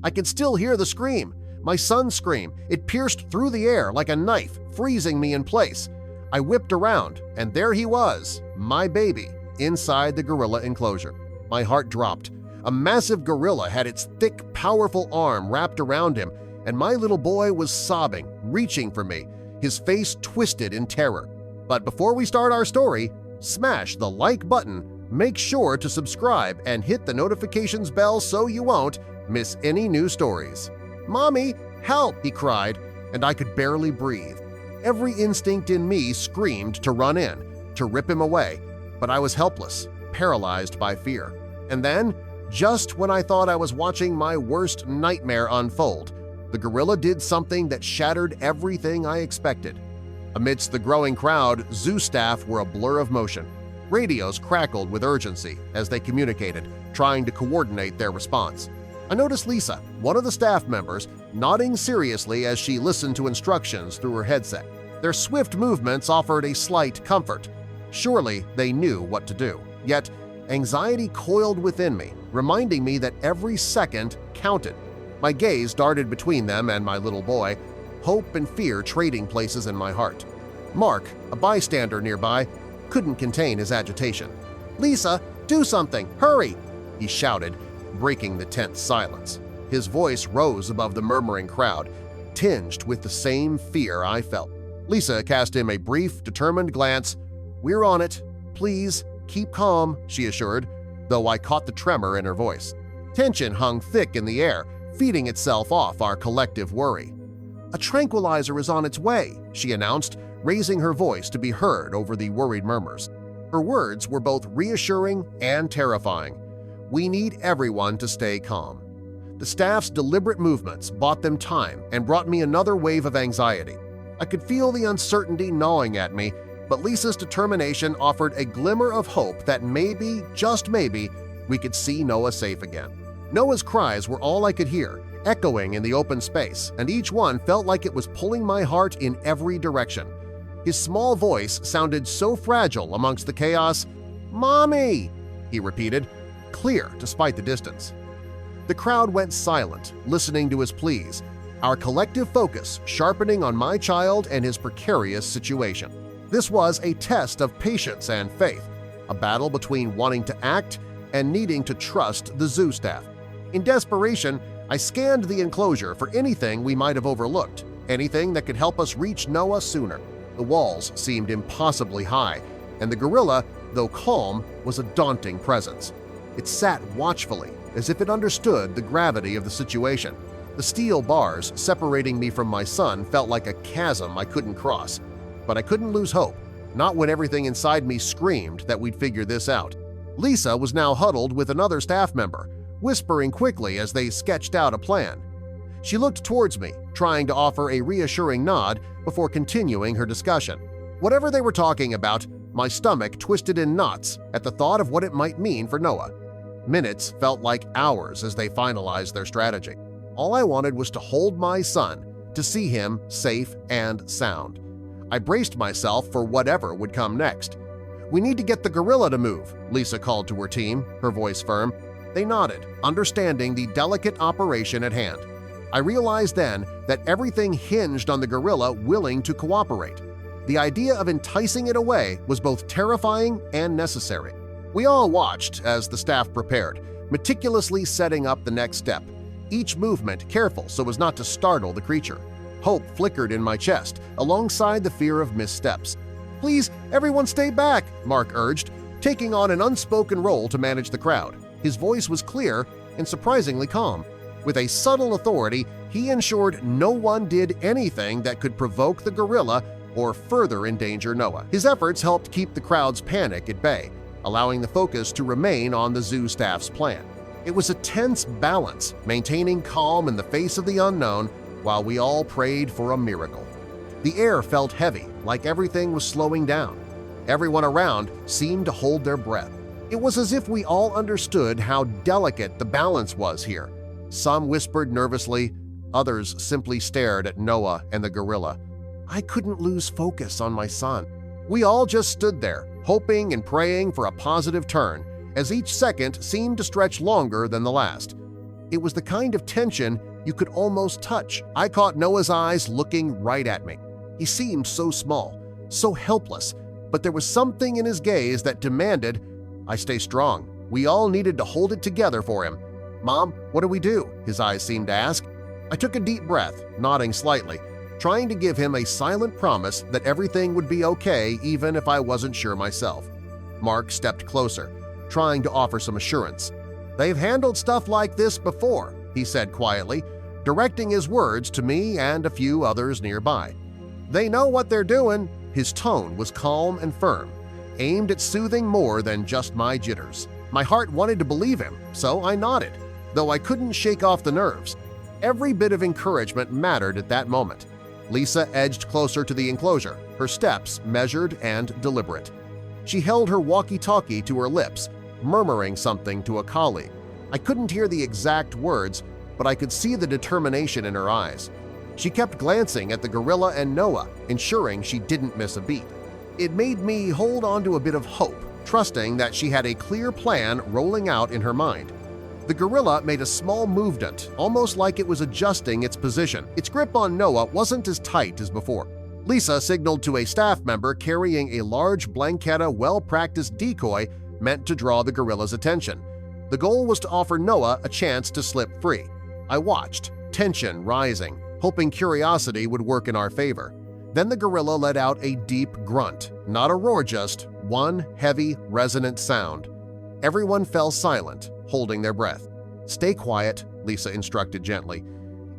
I could still hear the scream. My son's scream. It pierced through the air like a knife, freezing me in place. I whipped around, and there he was, my baby, inside the gorilla enclosure. My heart dropped. A massive gorilla had its thick, powerful arm wrapped around him, and my little boy was sobbing, reaching for me, his face twisted in terror. But before we start our story, smash the like button, make sure to subscribe, and hit the notifications bell so you won't miss any new stories. "Mommy, help!" he cried, and I could barely breathe. Every instinct in me screamed to run in, to rip him away, but I was helpless, paralyzed by fear. And then, just when I thought I was watching my worst nightmare unfold, the gorilla did something that shattered everything I expected. Amidst the growing crowd, zoo staff were a blur of motion. Radios crackled with urgency as they communicated, trying to coordinate their response. I noticed Lisa, one of the staff members, nodding seriously as she listened to instructions through her headset. Their swift movements offered a slight comfort. Surely they knew what to do. Yet anxiety coiled within me, reminding me that every second counted. My gaze darted between them and my little boy, hope and fear trading places in my heart. Mark, a bystander nearby, couldn't contain his agitation. "Lisa, do something! Hurry!" he shouted, breaking the tense silence. His voice rose above the murmuring crowd, tinged with the same fear I felt. Lisa cast him a brief, determined glance. "We're on it. Please, keep calm," she assured, though I caught the tremor in her voice. Tension hung thick in the air, feeding itself off our collective worry. "A tranquilizer is on its way," she announced, raising her voice to be heard over the worried murmurs. Her words were both reassuring and terrifying. We need everyone to stay calm. The staff's deliberate movements bought them time and brought me another wave of anxiety. I could feel the uncertainty gnawing at me, but Lisa's determination offered a glimmer of hope that maybe, just maybe, we could see Noah safe again. Noah's cries were all I could hear, echoing in the open space, and each one felt like it was pulling my heart in every direction. His small voice sounded so fragile amongst the chaos. "Mommy!" he repeated, clear despite the distance. The crowd went silent, listening to his pleas, our collective focus sharpening on my child and his precarious situation. This was a test of patience and faith, a battle between wanting to act and needing to trust the zoo staff. In desperation, I scanned the enclosure for anything we might have overlooked, anything that could help us reach Noah sooner. The walls seemed impossibly high, and the gorilla, though calm, was a daunting presence. It sat watchfully, as if it understood the gravity of the situation. The steel bars separating me from my son felt like a chasm I couldn't cross. But I couldn't lose hope, not when everything inside me screamed that we'd figure this out. Lisa was now huddled with another staff member, whispering quickly as they sketched out a plan. She looked towards me, trying to offer a reassuring nod before continuing her discussion. Whatever they were talking about, my stomach twisted in knots at the thought of what it might mean for Noah. Minutes felt like hours as they finalized their strategy. All I wanted was to hold my son, to see him safe and sound. I braced myself for whatever would come next. "We need to get the gorilla to move," Lisa called to her team, her voice firm. They nodded, understanding the delicate operation at hand. I realized then that everything hinged on the gorilla willing to cooperate. The idea of enticing it away was both terrifying and necessary. We all watched as the staff prepared, meticulously setting up the next step, each movement careful so as not to startle the creature. Hope flickered in my chest, alongside the fear of missteps. "Please, everyone stay back," Mark urged, taking on an unspoken role to manage the crowd. His voice was clear and surprisingly calm. With a subtle authority, he ensured no one did anything that could provoke the gorilla or further endanger Noah. His efforts helped keep the crowd's panic at bay, allowing the focus to remain on the zoo staff's plan. It was a tense balance, maintaining calm in the face of the unknown while we all prayed for a miracle. The air felt heavy, like everything was slowing down. Everyone around seemed to hold their breath. It was as if we all understood how delicate the balance was here. Some whispered nervously, others simply stared at Noah and the gorilla. I couldn't lose focus on my son. We all just stood there, hoping and praying for a positive turn, as each second seemed to stretch longer than the last. It was the kind of tension you could almost touch. I caught Noah's eyes looking right at me. He seemed so small, so helpless, but there was something in his gaze that demanded I stay strong. We all needed to hold it together for him. "Mom, what do we do?" his eyes seemed to ask. I took a deep breath, nodding slightly, trying to give him a silent promise that everything would be okay even if I wasn't sure myself. Mark stepped closer, trying to offer some assurance. "They've handled stuff like this before," he said quietly, directing his words to me and a few others nearby. "They know what they're doing." His tone was calm and firm, aimed at soothing more than just my jitters. My heart wanted to believe him, so I nodded, though I couldn't shake off the nerves. Every bit of encouragement mattered at that moment. Lisa edged closer to the enclosure, her steps measured and deliberate. She held her walkie-talkie to her lips, murmuring something to a colleague. I couldn't hear the exact words, but I could see the determination in her eyes. She kept glancing at the gorilla and Noah, ensuring she didn't miss a beat. It made me hold on to a bit of hope, trusting that she had a clear plan rolling out in her mind. The gorilla made a small movement, almost like it was adjusting its position. Its grip on Noah wasn't as tight as before. Lisa signaled to a staff member carrying a large Blanketta well-practiced decoy meant to draw the gorilla's attention. The goal was to offer Noah a chance to slip free. I watched, tension rising, hoping curiosity would work in our favor. Then the gorilla let out a deep grunt, not a roar, just one heavy, resonant sound. Everyone fell silent, holding their breath. "Stay quiet," Lisa instructed gently.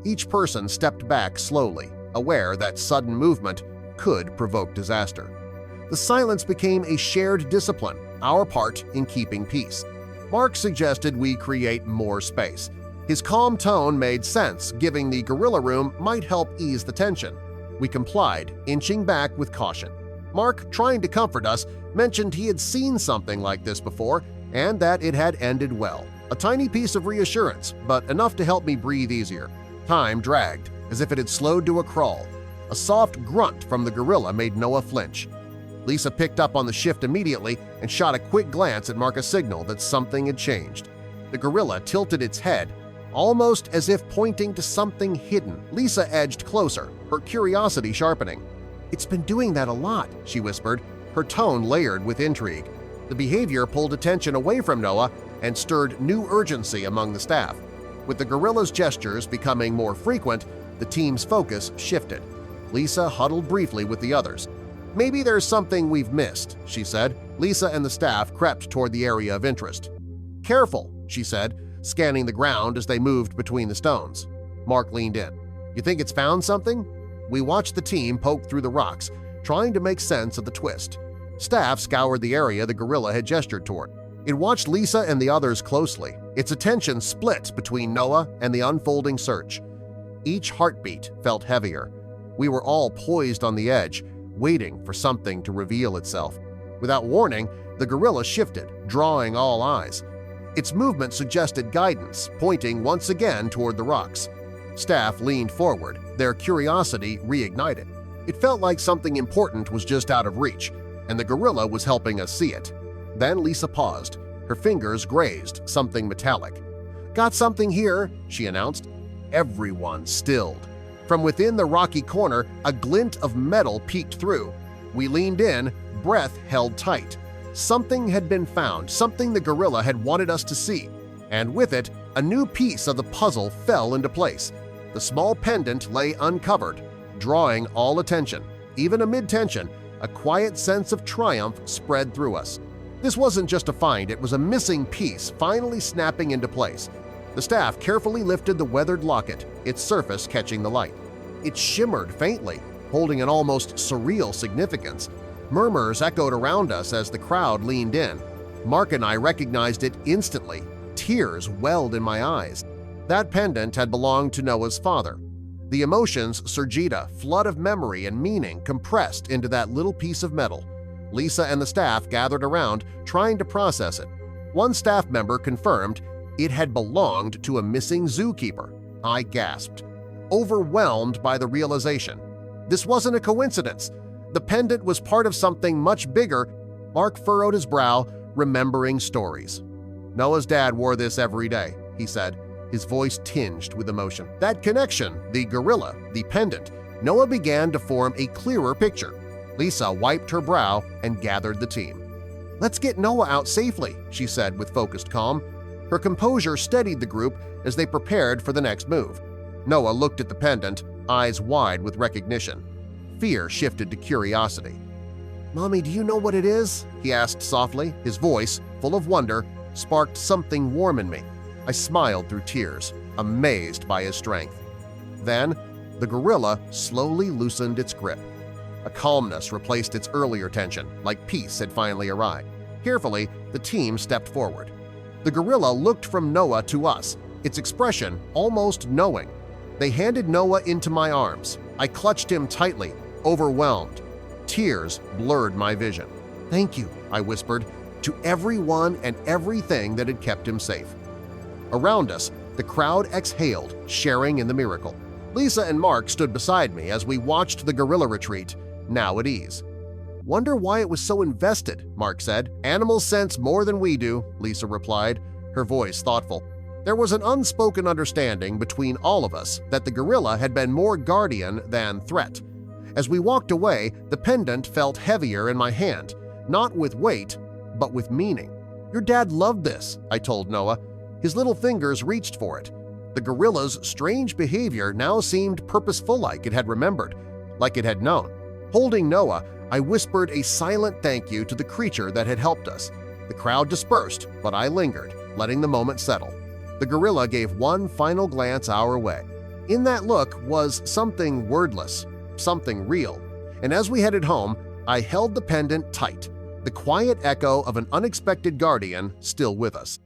Each person stepped back slowly, aware that sudden movement could provoke disaster. The silence became a shared discipline, our part in keeping peace. Mark suggested we create more space. His calm tone made sense, giving the gorilla room might help ease the tension. We complied, inching back with caution. Mark, trying to comfort us, mentioned he had seen something like this before and that it had ended well. A tiny piece of reassurance, but enough to help me breathe easier. Time dragged, as if it had slowed to a crawl. A soft grunt from the gorilla made Noah flinch. Lisa picked up on the shift immediately and shot a quick glance at Mark, a signal that something had changed. The gorilla tilted its head, almost as if pointing to something hidden. Lisa edged closer, her curiosity sharpening. "It's been doing that a lot," she whispered, her tone layered with intrigue. The behavior pulled attention away from Noah and stirred new urgency among the staff. With the gorilla's gestures becoming more frequent, the team's focus shifted. Lisa huddled briefly with the others. "Maybe there's something we've missed," she said. Lisa and the staff crept toward the area of interest. "Careful," she said, scanning the ground as they moved between the stones. Mark leaned in. "You think it's found something?" We watched the team poke through the rocks, trying to make sense of the twist. Staff scoured the area the gorilla had gestured toward. It watched Lisa and the others closely, its attention split between Noah and the unfolding search. Each heartbeat felt heavier. We were all poised on the edge, waiting for something to reveal itself. Without warning, the gorilla shifted, drawing all eyes. Its movement suggested guidance, pointing once again toward the rocks. Staff leaned forward, their curiosity reignited. It felt like something important was just out of reach, and the gorilla was helping us see it. Then Lisa paused. Her fingers grazed something metallic. "Got something here," she announced. Everyone stilled. From within the rocky corner, a glint of metal peeked through. We leaned in, breath held tight. Something had been found, something the gorilla had wanted us to see, and with it, a new piece of the puzzle fell into place. The small pendant lay uncovered, drawing all attention. Even amid tension, a quiet sense of triumph spread through us. This wasn't just a find, it was a missing piece finally snapping into place. The staff carefully lifted the weathered locket, its surface catching the light. It shimmered faintly, holding an almost surreal significance. Murmurs echoed around us as the crowd leaned in. Mark and I recognized it instantly. Tears welled in my eyes. That pendant had belonged to Noah's father. The emotions surged, a flood of memory and meaning compressed into that little piece of metal. Lisa and the staff gathered around, trying to process it. One staff member confirmed it had belonged to a missing zookeeper. I gasped, overwhelmed by the realization. This wasn't a coincidence. The pendant was part of something much bigger. Mark furrowed his brow, remembering stories. "Noah's dad wore this every day," he said. his voice tinged with emotion. That connection, the gorilla, the pendant, Noah began to form a clearer picture. Lisa wiped her brow and gathered the team. "Let's get Noah out safely," she said with focused calm. Her composure steadied the group as they prepared for the next move. Noah looked at the pendant, eyes wide with recognition. Fear shifted to curiosity. "Mommy, do you know what it is?" he asked softly. His voice, full of wonder, sparked something warm in me. I smiled through tears, amazed by his strength. Then, the gorilla slowly loosened its grip. A calmness replaced its earlier tension, like peace had finally arrived. Carefully, the team stepped forward. The gorilla looked from Noah to us, its expression almost knowing. They handed Noah into my arms. I clutched him tightly, overwhelmed. Tears blurred my vision. "Thank you," I whispered, to everyone and everything that had kept him safe. Around us, the crowd exhaled, sharing in the miracle. Lisa and Mark stood beside me as we watched the gorilla retreat, now at ease. "Wonder why it was so invested," Mark said. "Animals sense more than we do," Lisa replied, her voice thoughtful. There was an unspoken understanding between all of us that the gorilla had been more guardian than threat. As we walked away, the pendant felt heavier in my hand, not with weight, but with meaning. "Your dad loved this," I told Noah. His little fingers reached for it. The gorilla's strange behavior now seemed purposeful, like it had remembered, like it had known. Holding Noah, I whispered a silent thank you to the creature that had helped us. The crowd dispersed, but I lingered, letting the moment settle. The gorilla gave one final glance our way. In that look was something wordless, something real, and as we headed home, I held the pendant tight, the quiet echo of an unexpected guardian still with us.